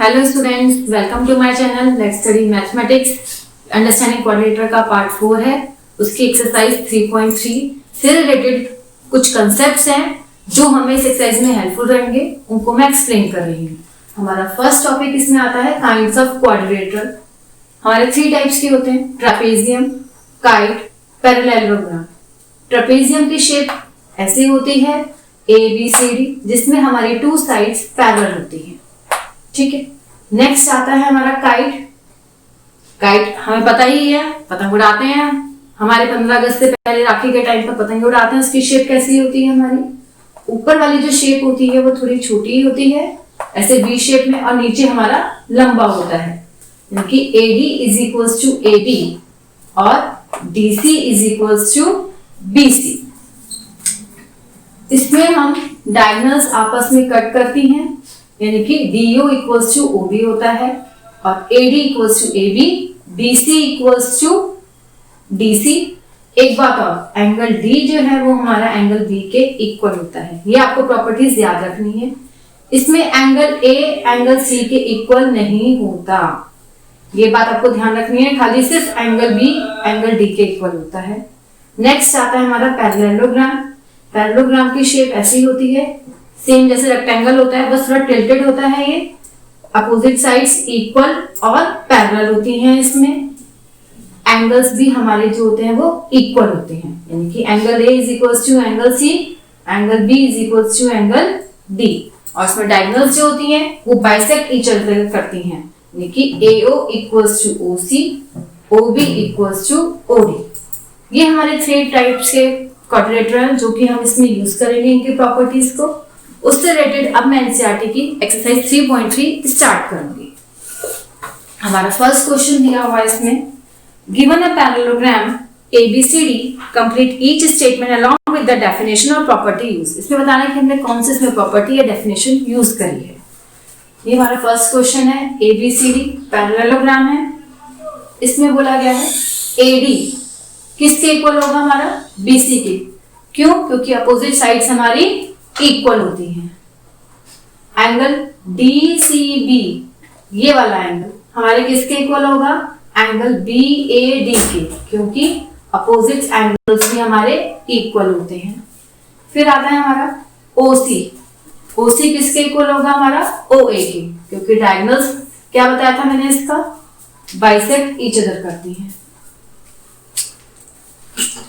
Hello students, welcome to my channel let's study mathematics. Understanding quadrilateral का part 4 है, उसकी exercise 3.3 से related कुछ कंसेप्ट्स हैं जो हमें इस एक्सरसाइज में हेल्पफुल रहेंगे, उनको मैं एक्सप्लेन कर रही हूँ। हमारा फर्स्ट टॉपिक इसमें आता है काइंड्स ऑफ क्वाड्रिलेटरल। हमारे 3 टाइप्स के होते हैं, ट्रेपेजियम, काइट, पैरेललोग्राम। ट्रेपेजियम की शेप ऐसी होती है ABCD, जिसमें हमारी 2 साइड्स पैरेलल होती हैं। ठीक है, नेक्स्ट आता है हमारा काइट। काइट हमें पता ही है, पतंग उड़ाते हैं हमारे 15 अगस्त से पहले राखी के टाइम पर पतंग उड़ाते हैं। उसकी शेप कैसी होती है, हमारी ऊपर वाली जो शेप होती है वो थोड़ी छोटी होती है ऐसे V शेप में, और नीचे हमारा लंबा होता है, यानी कि AD is equals to AB और DC is equals to BC। इसमें हम डायगोनल्स आपस में कट करती हैं, यानी कि DO इक्वल्स टू OB होता है और AD equals to AB, BC equals to DC। एक बात और, एंगल D जो है वो हमारा एंगल B के इक्वल होता है। ये आपको प्रॉपर्टीज याद रखनी है। इसमें एंगल A एंगल C के इक्वल नहीं होता, ये बात आपको ध्यान रखनी है। खाली सिर्फ एंगल B एंगल D के इक्वल होता है। नेक्स्ट आता है हमारा पैरेललोग्राम। पैरेललोग्राम की शेप ऐसी होती है, सेम जैसे रेक्टेंगल होता है, बस थोड़ा टिल्टेड होता है। ये अपोजिट साइड्स इक्वल और पैरेलल होती हैं। इसमें एंगल्स भी हमारे जो होते हैं वो इक्वल होते हैं, यानी कि angle A is equals to angle C, angle B is equals to angle D। और इसमें डायगोनल्स जो होती हैं वो बाइसेक्ट ईच अदर करती हैं, यानी कि AO equals to OC, OB equals to OD। ये हमारे 3 टाइप्स के क्वाड्रिलेटरल जो कि हम इसमें यूज करेंगे इनकी प्रॉपर्टीज को। उससे रिलेटेड अब मैं एनसीईआरटी की एक्सरसाइज 3.3 स्टार्ट करूंगी। हमारा फर्स्ट क्वेश्चन दिया हुआ है इसमें, given a parallelogram ABCD, complete each statement along with the definition और प्रॉपर्टी यूज। इसमें बताना है कि हमने कौन से इसमें प्रॉपर्टी या डेफिनेशन यूज करी है। ये हमारा फर्स्ट क्वेश्चन है, ABCD पैरेललोग्राम है। इसमें बोला गया है AD किसके इक्वल होगा, हमारा BC के। क्यों? क्योंकि अपोजिट साइड्स हमारी इक्वल होती हैं। एंगल DCB, ये वाला एंगल हमारे किसके इक्वल होगा, एंगल BAD के, क्योंकि अपोजिट एंगल्स भी हमारे इक्वल होते हैं। फिर आता है हमारा OC। OC किसके इक्वल होगा, हमारा OA के, क्योंकि डायगोनल्स क्या बताया था मैंने, इसका बाइसेक्ट ईच अदर करती हैं।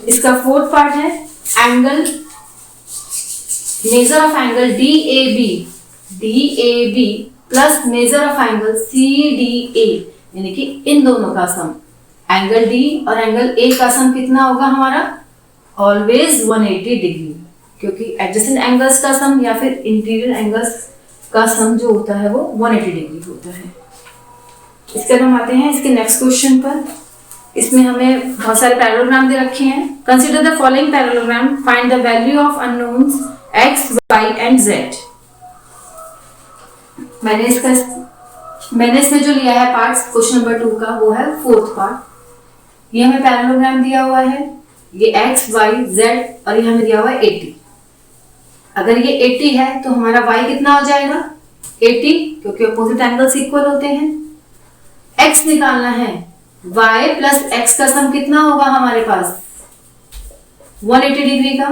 इसका फोर्थ पार्ट है angle, major of angle DAB plus major of angle CDA, यानी कि इन दोनों का सम, एंगल D और एंगल A का सम कितना होगा हमारा, ऑलवेज 180 डिग्री, क्योंकि एडजेसेंट एंगल्स का सम या फिर इंटीरियर एंगल्स का सम जो होता है वो 180 डिग्री होता है। इसके बाद हम आते हैं इसके नेक्स्ट क्वेश्चन पर। इसमें हमें बहुत सारे पैरेललोग्राम दे रखे हैं। Consider the following parallelogram, find the value of unknowns x, y and z। मैंने इसमें जो लिया है पार्ट्स क्वेश्चन नंबर 2 का, वो है 4th पार्ट। ये हमें पैरेललोग्राम दिया हुआ है, ये x, y, z और ये हमें दिया हुआ है 80। अगर ये 80 है तो हमारा y कितना हो जाएगा, 80, क्योंकि अपोजिट एंगल्स इक्वल होते हैं। x निकालना है, y प्लस x का सम कितना होगा हमारे पास, 180 डिग्री का,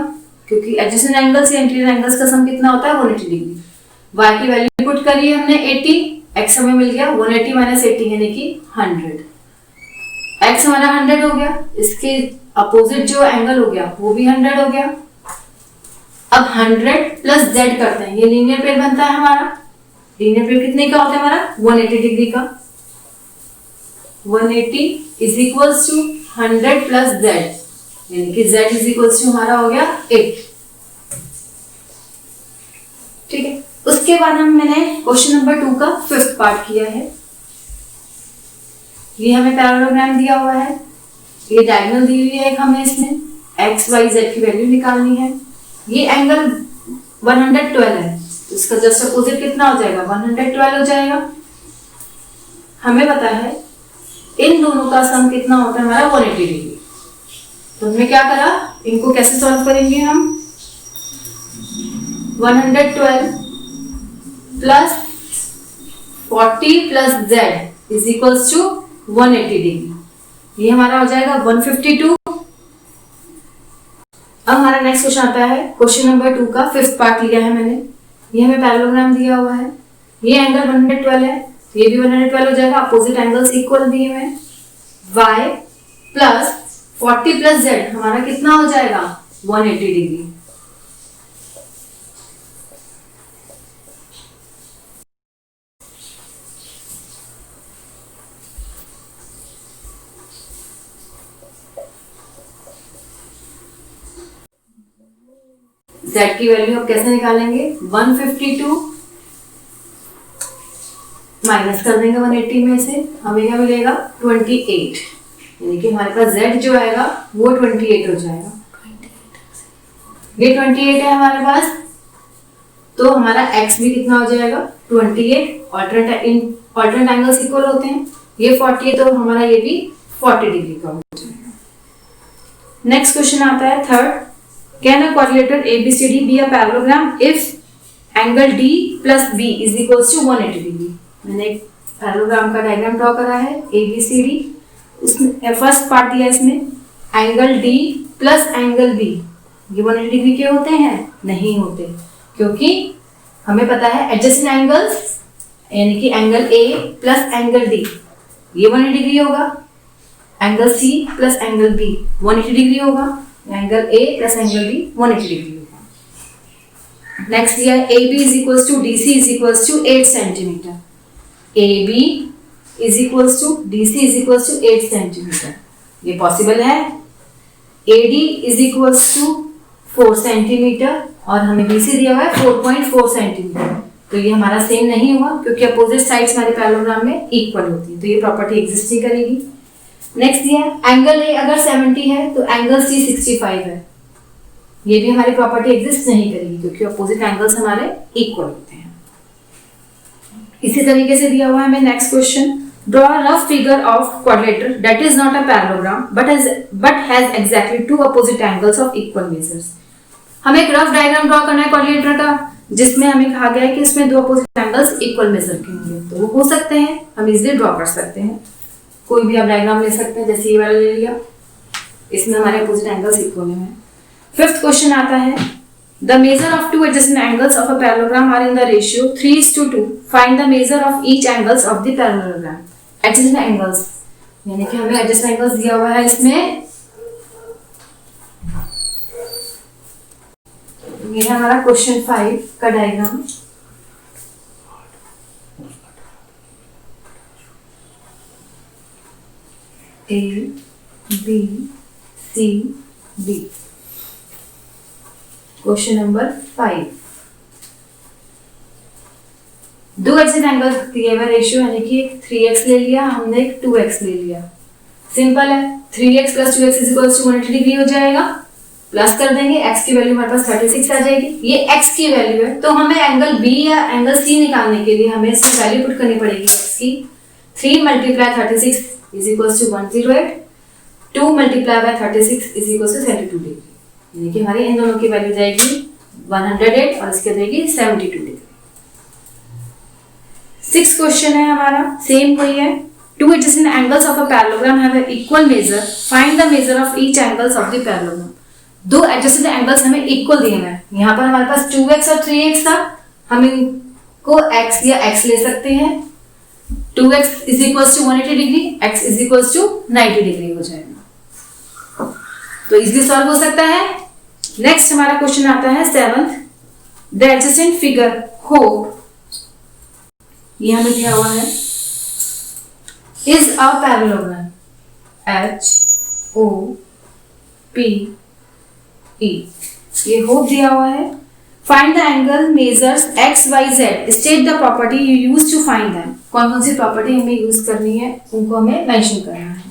क्योंकि एडजेसेंट एंगल्स या इंटीरियर एंगल्स का सम कितना होता है, 180 डिग्री। y की वैल्यू पुट करिए हमने 80, x हमें मिल गया 180 माइनस 80 यानी कि 100। x हमारा 100 हो गया, इसके अपोजिट जो एंगल हो गया वो भी 100 हो गया। अब 100 प्लस z करते हैं, ये लीनियर पेयर बनता है हमारा। लीनियर पेयर कितने का होता है हमारा, 180 डिग्री का। 180 is equals to 100 plus z, यानी कि z इज इक्वल्स टू हमारा हो गया 8। ठीक है, उसके बाद मैंने क्वेश्चन नंबर 2 का 5th पार्ट किया है। ये हमें पैरेललोग्राम दिया हुआ है, ये डायगोनल दी हुई है हमें, इसमें x, y, z की वैल्यू निकालनी है। ये एंगल 112 है, तो इसका जस्ट अपोजिट कितना हो जाएगा, 112 हो जाएगा। हमें पता है इन दोनों का सम कितना होता है हमारा, 180 डिग्री। तो हमने क्या करा, इनको कैसे सॉल्व करेंगे हम, 112 plus 40 plus z is equals to 180 degree. ये हमारा हो जाएगा 152। अब हमारा नेक्स्ट क्वेश्चन आता है, क्वेश्चन नंबर 2 का 5th पार्ट लिया है मैंने। ये हमें पैरेललोग्राम दिया हुआ है, ये एंगल 112 है, ये भी 112 हो जाएगा, अपोजिट एंगल्स इक्वल दिए हुए हैं। y प्लस 40 प्लस z हमारा कितना हो जाएगा 180 डिग्री। z की वैल्यू अब कैसे निकालेंगे, 152 माइनस कर देंगे 180 में से, हमें क्या मिलेगा 28, यानी कि हमारे पास z जो आएगा वो 28 हो जाएगा। ये 28 है हमारे पास, तो हमारा x भी कितना हो जाएगा 28। ऑल्टरनेट एंगल्स इक्वल होते हैं, ये 40 है तो हमारा ये भी 40 डिग्री का हो जाएगा। नेक्स्ट क्वेश्चन आता है 3rd, can a quadrilateral ABCD be a parallelogram if angle D plus B is equals to 180 degree. मैंने एक पैरेललोग्राम का डायग्राम ड्रॉ करा है ABCD, उसमें फर्स्ट पार्ट दिया है इसमें angle D plus angle B, ये 180 डिग्री के होते हैं? नहीं होते, क्योंकि हमें पता है एडजेसेंट एंगल्स यानी कि angle A plus angle D ये 180 डिग्री होगा, angle C plus angle B 180 degree होगा, angle A plus angle B 180 degree होगा। नेक्स्ट दिया है AB is equals to DC is equals to 8 centimetre. AB is equals to DC is equals to 8 centimetre, ये possible है। AD is equals to 4 centimetre और हमें BC दिया हुआ है 4.4 सेंटीमीटर, तो ये हमारा सेम नहीं हुआ क्योंकि अपोजिट साइड्स हमारे पैरेललोग्राम में इक्वल होती है, तो ये प्रॉपर्टी एग्जिस्ट नहीं करेगी। नेक्स्ट दिया एंगल A अगर 70 है तो एंगल C 65 है, ये भी हमारी प्रॉपर्टी एग्जिस्ट नहीं करेगी क्योंकि अपोजिट एंगल्स हमारे इक्वल होते हैं। इसी तरीके से दिया हुआ है हमें next question, draw a rough figure of quadrilateral that is not a parallelogram but has exactly two opposite angles of equal measures. हमें एक रफ डायग्राम ड्रॉ करना है क्वाड्रिलेटर का, जिसमें हमें कहा गया है कि इसमें दो अपोजिट एंगल्स इक्वल मेजर के होंगे, तो वो हो सकते हैं, हम इजीली ड्रॉ कर सकते हैं। कोई भी आप डायग्राम ले सकते हैं, जैसे ये वाला ले लिया, इसमें हमारे अपोजिट एंगल्स इक्वल हैं। 5th क्वेश्चन आता है, the measure of two adjacent angles of a parallelogram are in the ratio 3:2। Find the measure of each angles of the parallelogram. Adjacent angles यानी कि हमें एडजेसेंट एंगल्स दिया हुआ है इसमें, ये है हमारा क्वेश्चन 5 का diagram. A B C D, question number 5। दो एडजेसेंट एंगल्स दिए हुए रेशियो यानी कि 3x ले लिया हमने, एक 2x ले लिया। सिंपल है, 3x plus 2x is equals to 180 degree हो जाएगा, प्लस कर देंगे, x की वैल्यू हमारे पास 36 आ जाएगी। ये x की वैल्यू है, तो हमें एंगल B या एंगल C निकालने के लिए हमें इसकी वैल्यू पुट करनी पड़ेगी x की। 3 × 36 is equals to 108, 2 × 36 is equals to 72 degree, यानी कि हमारी इन दोनों की वैल्यू जाएगी 108 और इसकी जाएगी 72 डिग्री। 6th क्वेश्चन है हमारा, सेम वही है, to adjacent angles of a parallelogram have a equal major, find the measure of each angles of the parallelogram. दो एडजेसेंट एंगल्स हमें इक्वल दिए हैं, यहाँ पर हमारे पास 2x और 3x था, हम इनको x या x ले सकते हैं। 2x is equals to 180 degree, x is equals to 90 degree हो जाएगा, तो इजीली सॉल्व हो सकता है। नेक्स्ट हमारा क्वेश्चन आता है 7th, द एडजेसेंट फिगर हो, ये हमें दिया हुआ है, is a parallelogram H O P E, ये होप दिया हुआ है। Find the angle measures x y z, state the property you use to find them. कौन कौन सी प्रॉपर्टी हमें यूज करनी है उनको हमें मेंशन करना है।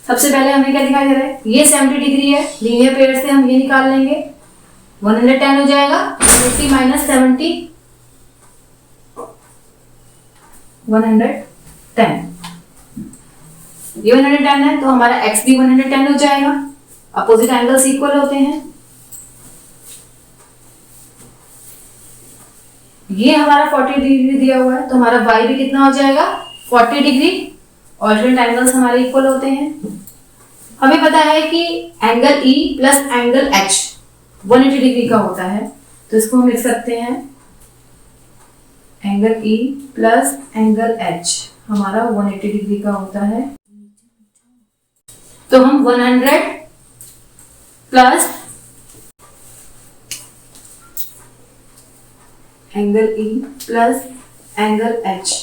सबसे पहले हमें क्या दिखाई दे रहा है, ये 70 डिग्री है, लीनियर पेयर से हम ये निकाल लेंगे, 110 हो जाएगा, 50 माइनस 70 110, ये 110 है तो हमारा x भी 110 हो जाएगा, अपोजिट एंगल्स इक्वल होते हैं। ये हमारा 40 डिग्री दिया हुआ है, तो हमारा y भी कितना हो जाएगा 40 डिग्री। ऑल्टरनेट एंगल्स हमारे इक्वल होते हैं। हमें पता है कि angle E plus angle H 180 degree का होता है, तो इसको हम लिख सकते हैं angle E plus angle H हमारा 180 डिग्री का होता है। तो हम 100 plus angle E plus angle H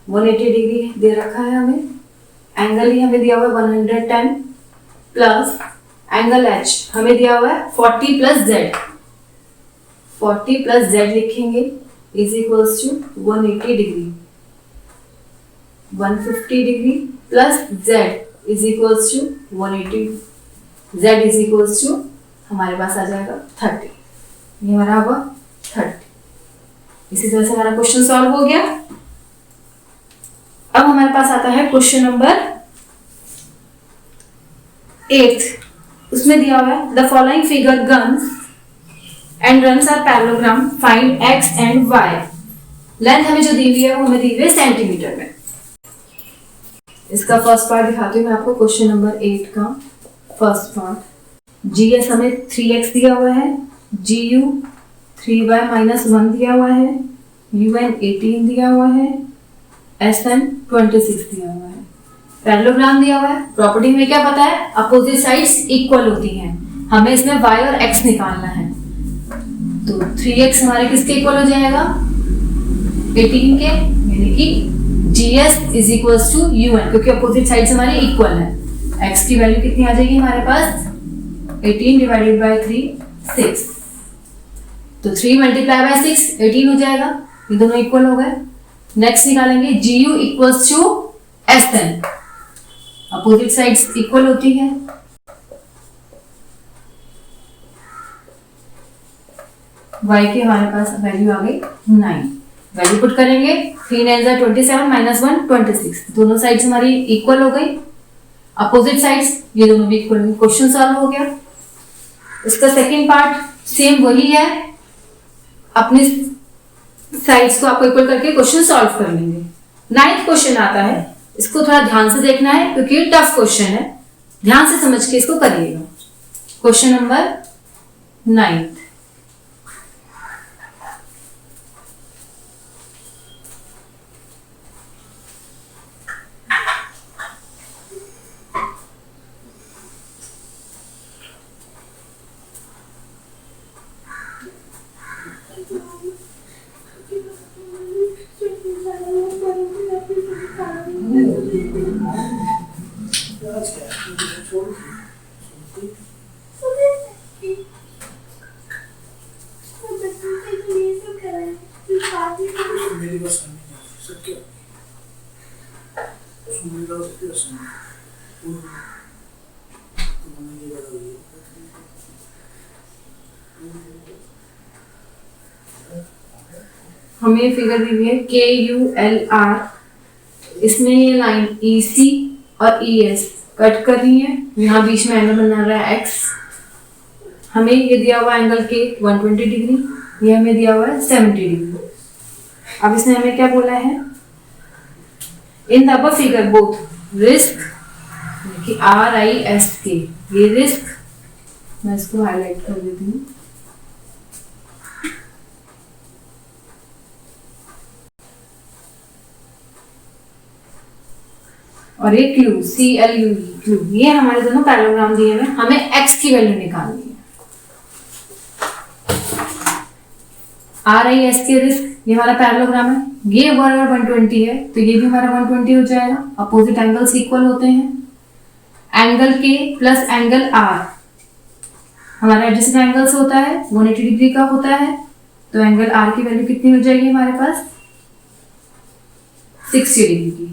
180 degree दे रखा है हमें। एंगल E हमें दिया हुआ है 110 प्लस एंगल H हमें दिया हुआ है 40 प्लस Z, 40 प्लस Z लिखेंगे is equals to 180 degree, 150 degree plus Z is equals to 180, Z is equals to हमारे पास आ जाएगा 30, ये हमारा होगा 30। इसी तरह से हमारा क्वेश्चन सॉल्व हो गया। अब हमारे पास आता है क्वेश्चन नंबर 8। उसमें दिया हुआ है the following figure guns and runs are parallelogram, find x and y। Length हमें जो दी हुई है वो हमें दी हुई है सेंटीमीटर में। इसका फर्स्ट पार्ट दिखाती हूँ मैं आपको, क्वेश्चन नंबर 8 का फर्स्ट पार्ट। GS हमें 3x दिया हुआ है, GU 3y माइनस 1 दिया हुआ है, UN 18 दिया हुआ है, SN 26 दिया हुआ है। पैरेललोग्राम दिया हुआ है। प्रॉपर्टी में क्या पता है, अपोजिट साइड्स इक्वल होती हैं। हमें इसमें y और x निकालना है, तो 3x हमारे किसके इक्वल हो जाएगा 18 के, यानी कि GS is equals to UN, क्योंकि अपोजिट साइड्स हमारे इक्वल है। x की वैल्यू कितनी आ जाएगी हमारे पास 18 डिवाइडेड बाय 3 6, तो 3 मल्टीप्लाई बाय 6 18 हो जाएगा, ये दोनों इक्वल हो गए। नेक्स्ट निकालेंगे GU equals to SN, opposite sides equal होती है। y की हमारे पास वैल्यू आ गई 9, वैल्यू पुट करेंगे 3 9 27 माइनस 1 26, दोनों साइड्स हमारी इक्वल हो गई। अपोजिट साइड्स ये दोनों भी इक्वल हो गई। क्वेश्चन सॉल्व हो गया। इसका सेकंड पार्ट सेम वही है, अपनी साइड्स को आपको इक्वल करके क्वेश्चन सॉल्व कर लेंगे। 9th क्वेश्चन आता है, इसको थोड़ा ध्यान से देखना है क्योंकि ये टफ क्वेश्चन है, ध्यान से समझ के इसको करिएगा। क्वेश्चन नंबर 9, हमें फिगर दी हुई है KULR, इसमें ये लाइन EC और ES कट कर रही है, यहाँ बीच में एंगल बना रहा है X। हमें ये दिया हुआ एंगल K 120 डिग्री, ये हमें दिया हुआ है 70 डिग्री। अब इसने हमें क्या बोला है, in the above figure both risk कि RISK, ये रिस्क, मैं इसको हाईलाइट कर देती हूँ। और ये क्लू CLU क्लू, ये हमारे दोनों पैरेललोग्राम दिए हुए, हमें x की वैल्यू निकालनी है। RISK रिस्क, ये हमारा पैरेललोग्राम है, ये अगर 120 है तो ये भी हमारा 120 हो जाएगा, अपोजिट एंगल्स इक्वल होते हैं। Angle K plus angle R हमारा एडजेसेंट एंगल्स होता है, 180 डिग्री का होता है, तो एंगल R की वैल्यू कितनी हो जाएगी हमारे पास 60 डिग्री की,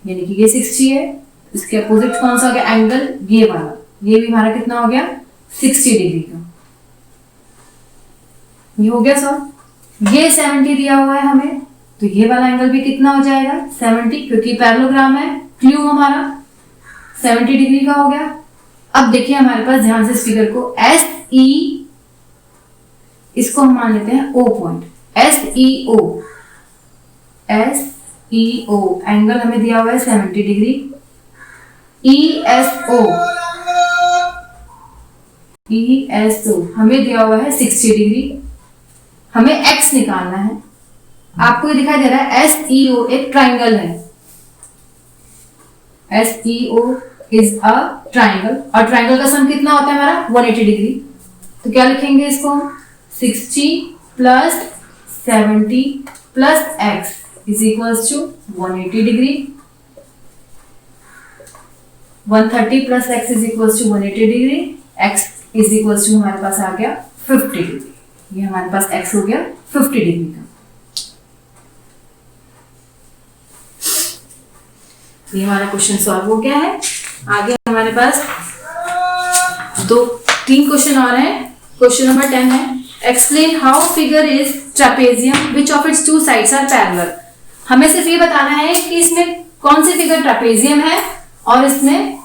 यानी कि ये 60 है, इसके अपोजिट कौन सा हो गया एंगल, ये वाला, ये भी हमारा कितना हो गया 60 डिग्री का, ये हो गया सॉल्व। ये 70 दिया हुआ है हमें, तो ये वाला एंगल भी कितना हो जाएगा 70, क्योंकि पैरेललोग्राम है, क्लू हमारा 70 डिग्री का हो गया। अब देखिए हमारे पास ध्यान से इस फिगर को, SE इसको हम मान लेते हैं O पॉइंट, SEO, एंगल हमें दिया हुआ है 70 डिग्री। ESO हमें दिया हुआ है 60 डिग्री। हमें X निकालना है। आपको ये दिखाई दे रहा है SEO एक ट्राइंगल है, SEO इज अ ट्राइंगल, और ट्राइंगल का सम कितना होता है हमारा 180 डिग्री। तो क्या लिखेंगे इसको, 60 plus 70 plus x is equals to 180 degree. 130 plus x is equals to 180 degree. x is equals to हमारे पास आ गया 50 डिग्री। ये हमारे पास x हो गया 50 डिग्री का। ये हमारा क्वेश्चन सॉल्व हो गया है। आगे हमारे पास 3 क्वेश्चन और हैं। क्वेश्चन नंबर 10 है, explain how figure is trapezium which of its 2 sides are parallel. हमें सिर्फ ये बताना है कि इसमें कौन सी फिगर ट्रापेजियम है और इसमें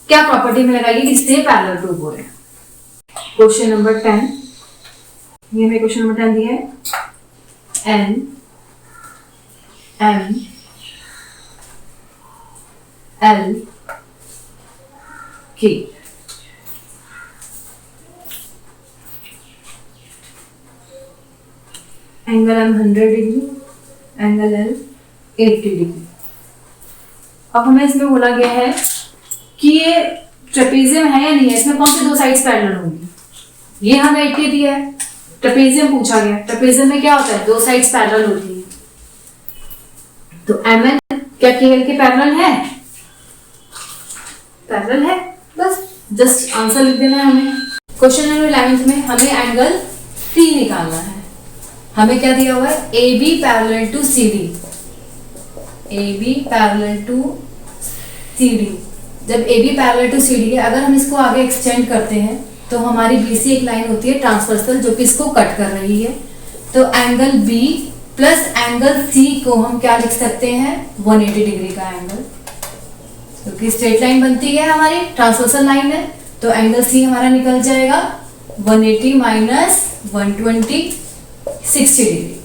क्या प्रॉपर्टी में लगाएगी जिससे पैरेलल टू हो रहे हैं। क्वेश्चन नंबर 10, ये हमें क्वेश्चन नंबर 10 दिया है, NM L K। Angle M 100 degree, angle L 80 degree. अब हमें इसमें बोला गया है कि ये ट्रेपेजियम है या नहीं है, इसमें कौन सी 2 साइड्स पैरेलल होंगी। ये हमें 80 दिया है, ट्रेपेजियम पूछा गया। ट्रेपेजियम में क्या होता है, 2 साइड्स पैरेलल होती है। तो MN क्या KL के पैरेलल है, पैरेलल है, बस जस्ट आंसर लिख देना है हमें। क्वेश्चन नंबर 11 में हमें एंगल C निकालना है। हमें क्या दिया हुआ है, AB parallel to CD, AB parallel to CD। जब AB पैरेलल टू CD है, अगर हम इसको आगे एक्सटेंड करते हैं तो हमारी BC एक लाइन होती है ट्रांसवर्सल जो कि इसको कट कर रही है। तो angle B plus angle C को हम क्या लिख सकते हैं, 180 डिग्री का एंगल, क्योंकि स्ट्रेट लाइन बनती है हमारी, ट्रांसवर्सल लाइन है। तो एंगल C हमारा निकल जाएगा 180 माइनस 120, 60 डिग्री।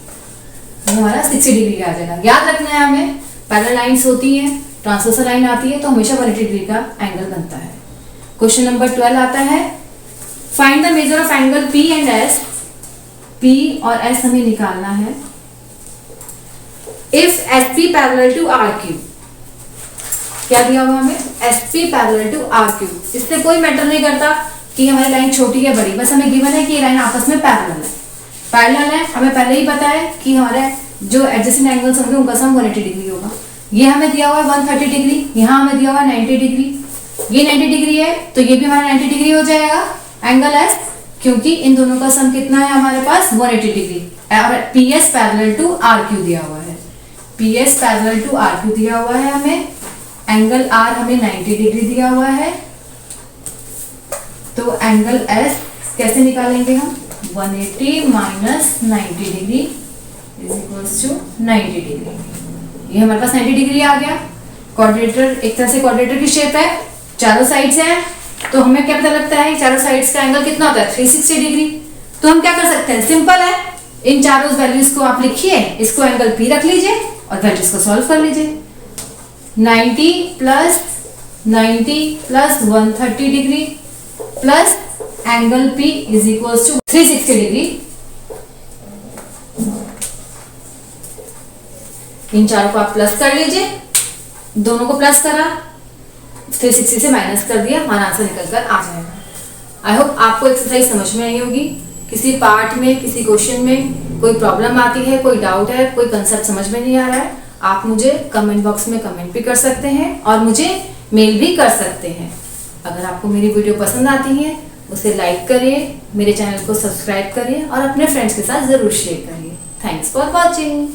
हमारा 60 डिग्री आ जाएगा। याद रखना है हमें, पैरेलल लाइंस होती हैं, ट्रांसवर्सल लाइन आती है तो हमेशा 180 डिग्री का एंगल बनता है। क्वेश्चन नंबर 12 आता है, find the measure of angle P and S। P और S हमें निकालना है। If SP parallel to RQ, क्या दिया हुआ हमें, SP पैरेलल टू RQ। इससे कोई मैटर नहीं करता कि हमारी लाइन छोटी है बड़ी, बस हमें गिवन है कि ये लाइन आपस में पैरेलल है। पैरेलल है, हमें पहले ही पता है कि हमारे जो एडजेसेंट एंगल्स होंगे उनका सम 180 डिग्री होगा। ये हमें दिया हुआ है 130 डिग्री, यहाँ हमें दिया हुआ है 90 डिग्री। ये 90 डिग्री है तो ये भी हमारा 90 डिग्री हो जाएगा एंगल S, क्योंकि इन दोनों का सम कितना है हमारे पास 180 डिग्री। और PS पैरेलल टू RQ दिया हुआ है, PS पैरेलल टू RQ दिया हुआ है हमें। एंगल R हमें 90 डिग्री दिया हुआ है। तो एंगल S कैसे निकालेंगे हम, 180 minus 90 degree is equals to 90 degree. ये हमारे पास 90 डिग्री आ गया। क्वाड्रेटर एक तरह से क्वाड्रेटर की शेप है, चारों साइड्स हैं, तो हमें क्या पता लगता है चारों साइड्स का एंगल कितना होता है, 360 डिग्री। तो हम क्या कर सकते हैं, सिंपल है, इन चारों वैल्यूज को आप लिखिए, इसको एंगल P रख लीजिए और वैल्यूज को सॉल्व कर लीजिए। 90 plus 130 degree plus angle P is equals to 360 degree. इन चारों को आप प्लस कर लीजिए, दोनों को प्लस करा, 360 से माइनस कर दिया, हमारा आंसर निकल कर आ जाएगा। आई होप आपको एक्सरसाइज समझ में आई होगी। किसी पार्ट में, किसी क्वेश्चन में कोई प्रॉब्लम आती है, कोई डाउट है, कोई कंसेप्ट समझ में नहीं आ रहा है, आप मुझे कमेंट बॉक्स में कमेंट भी कर सकते हैं और मुझे मेल भी कर सकते हैं। अगर आपको मेरी वीडियो पसंद आती है उसे लाइक करिए, मेरे चैनल को सब्सक्राइब करिए और अपने फ्रेंड्स के साथ ज़रूर शेयर करिए। Thanks for watching.